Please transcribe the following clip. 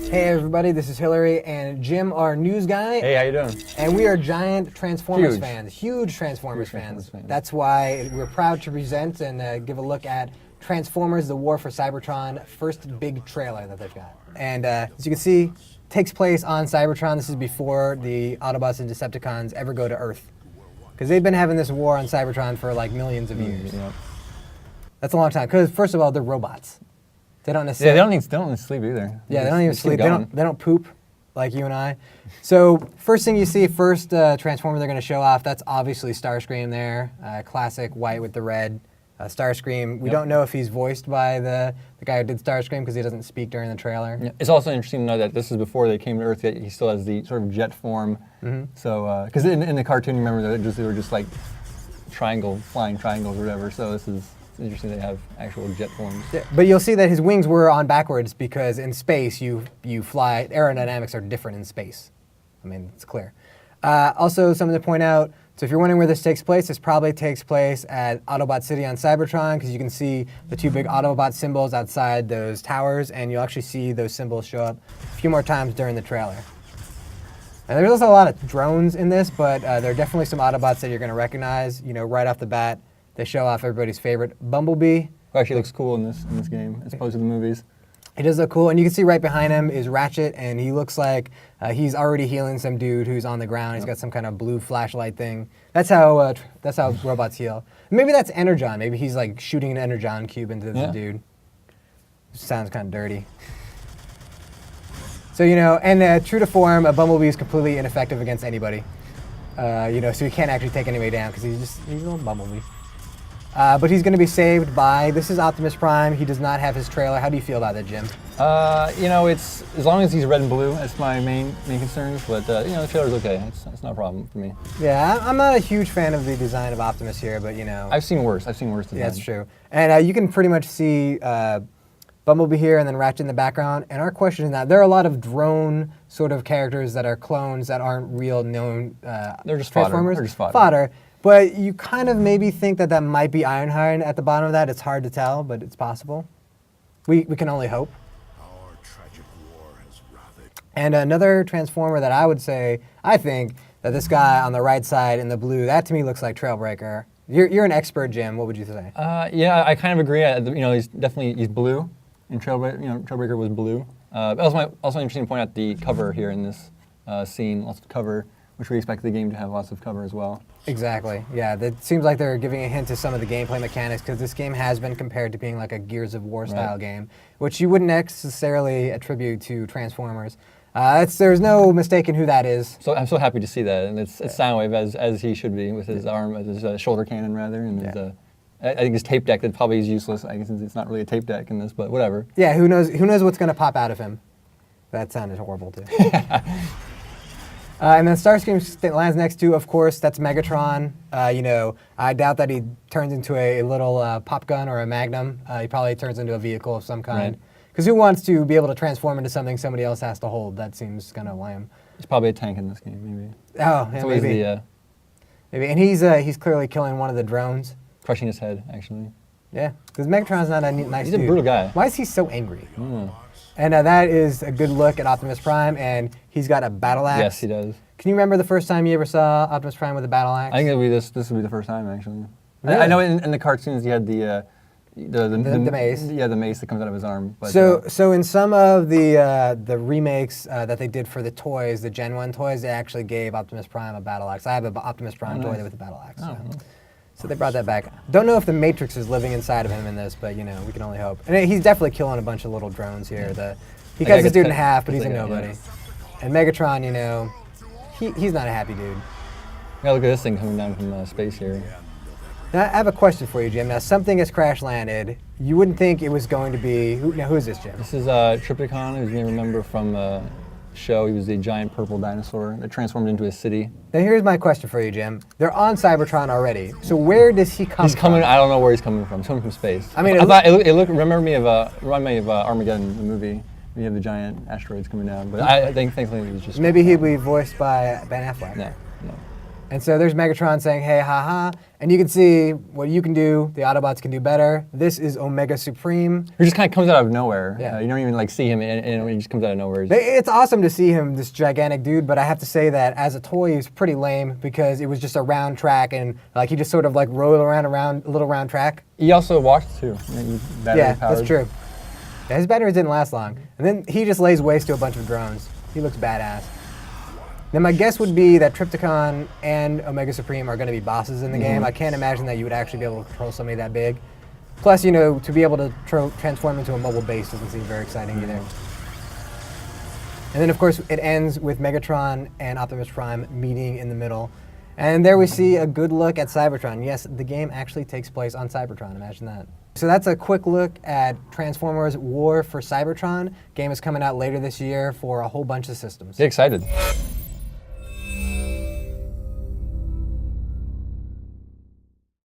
Hey everybody, this is Hillary and Jim, our news guy. Hey, how you doing? And we are giant Transformers Huge. fans, huge Transformers Transformers fans. fans. That's why we're proud to present and give a look at Transformers: The War for Cybertron, first big trailer that they've got. And as you can see, takes place on Cybertron. This is before the Autobots and Decepticons ever go to Earth, because they've been having this war on Cybertron for like millions of years. Yeah. That's a long time. Because first of all, they're robots. They don't Yeah, necessarily. they don't need sleep either. Yeah, they don't even keep sleep. They going. don't poop like you and I. So first thing you see, first Transformer they're going to show off, that's obviously Starscream there. Classic white with the red. Starscream, we don't know if he's voiced by the guy who did Starscream because he doesn't speak during the trailer. Yeah, it's also interesting to know that this is before they came to Earth, yet he still has the sort of jet form. So, because in the cartoon, remember, they were just like flying triangles or whatever. So this is interesting they have actual jet forms. Yeah, but you'll see that his wings were on backwards because in space you fly, aerodynamics are different in space. I mean, it's clear. Also, something to point out, so if you're wondering where this takes place, this probably takes place at Autobot City on Cybertron, because you can see the two big Autobot symbols outside those towers, and you'll actually see those symbols show up a few more times during the trailer. And there's also a lot of drones in this, but there are definitely some Autobots that you're going to recognize, right off the bat. They show off everybody's favorite Bumblebee. Who actually looks cool in this game as opposed to the movies. He does look cool, and you can see right behind him is Ratchet, and he looks like he's already healing some dude who's on the ground. He's got some kind of blue flashlight thing. That's how robots heal. Maybe that's Energon. Maybe he's like shooting an Energon cube into the dude. Sounds kind of dirty. So and true to form, a Bumblebee is completely ineffective against anybody. So he can't actually take anybody down because he's a little Bumblebee. But he's going to be saved by, this is Optimus Prime. He does not have his trailer. How do you feel about that, Jim? It's as long as he's red and blue, that's my main concerns. But the trailer's okay. It's not a problem for me. Yeah, I'm not a huge fan of the design of Optimus here, but I've seen worse. I've seen worse design. Yeah, that's true. And you can pretty much see Bumblebee here and then Ratchet in the background. And our question is now, there are a lot of drone sort of characters that are clones that aren't real known They're just Transformers. fodder. They're just fodder. Fodder. But you kind of maybe think that might be Ironhide at the bottom of that. It's hard to tell, but it's possible. We can only hope. Our tragic war has ravaged. And another Transformer that I think that this guy on the right side in the blue, that to me looks like Trailbreaker. You're an expert, Jim. What would you say? Yeah, I kind of agree. He's blue, and Trailbreaker was blue. Also interesting to point out the cover here in this scene. Lots of cover, which we expect the game to have lots of cover as well. Exactly. Yeah, that seems like they're giving a hint to some of the gameplay mechanics, because this game has been compared to being like a Gears of War style game, which you wouldn't necessarily attribute to Transformers. There's no mistaking who that is. So I'm so happy to see that, and it's Soundwave as he should be with his arm, his shoulder cannon rather, and his, I think his tape deck that probably is useless. I guess it's not really a tape deck in this, but whatever. Yeah, who knows what's going to pop out of him? That sounded horrible too. And then Starscream lands next to, of course, that's Megatron. I doubt that he turns into a little pop gun or a Magnum. He probably turns into a vehicle of some kind. Because who wants to be able to transform into something somebody else has to hold? That seems kind of lame. It's probably a tank in this game, maybe. Oh, yeah, maybe. Maybe. And he's clearly killing one of the drones. Crushing his head, actually. Yeah, because Megatron's not a nice dude. He's a brutal guy. Why is he so angry? And that is a good look at Optimus Prime, and he's got a battle axe. Yes, he does. Can you remember the first time you ever saw Optimus Prime with a battle axe? I think this would be the first time, actually. Really? I know in the cartoons he had the mace. Yeah, the mace that comes out of his arm. But, so in some of the remakes that they did for the toys, the Gen 1 toys, they actually gave Optimus Prime a battle axe. I have an Optimus Prime toy with a battle axe. So they brought that back. Don't know if the Matrix is living inside of him in this, but we can only hope. And he's definitely killing a bunch of little drones here. He cuts this dude in half, but he's a nobody. And Megatron, he's not a happy dude. Yeah, look at this thing coming down from space here. Now, I have a question for you, Jim. Now, something has crash landed. You wouldn't think it was going to be. Who is this, Jim? This is Tripticon, who you may remember from show. He was a giant purple dinosaur that transformed into a city. Now here's my question for you, Jim. They're on Cybertron already. So where does he come from? He's coming. I don't know where he's coming from. He's coming from space. I mean, reminded me of Armageddon, the movie. We have the giant asteroids coming down, but I think thankfully it was just. Maybe he'd be voiced by Ben Affleck. No. And so there's Megatron saying, hey, haha. And you can see what you can do, the Autobots can do better. This is Omega Supreme. He just kind of comes out of nowhere. Yeah. You don't even like see him, and he just comes out of nowhere. It's awesome to see him, this gigantic dude, but I have to say that as a toy, he was pretty lame because it was just a round track and like he just sort of like rolled around a little round track. He also walked too. He's battery powered. That's true. Yeah, his batteries didn't last long. And then he just lays waste to a bunch of drones. He looks badass. Then my guess would be that Trypticon and Omega Supreme are going to be bosses in the game. I can't imagine that you would actually be able to control somebody that big. Plus, you know, to be able to transform into a mobile base doesn't seem very exciting either. And then, of course, it ends with Megatron and Optimus Prime meeting in the middle. And there we see a good look at Cybertron. Yes, the game actually takes place on Cybertron. Imagine that. So that's a quick look at Transformers War for Cybertron. Game is coming out later this year for a whole bunch of systems. Get excited.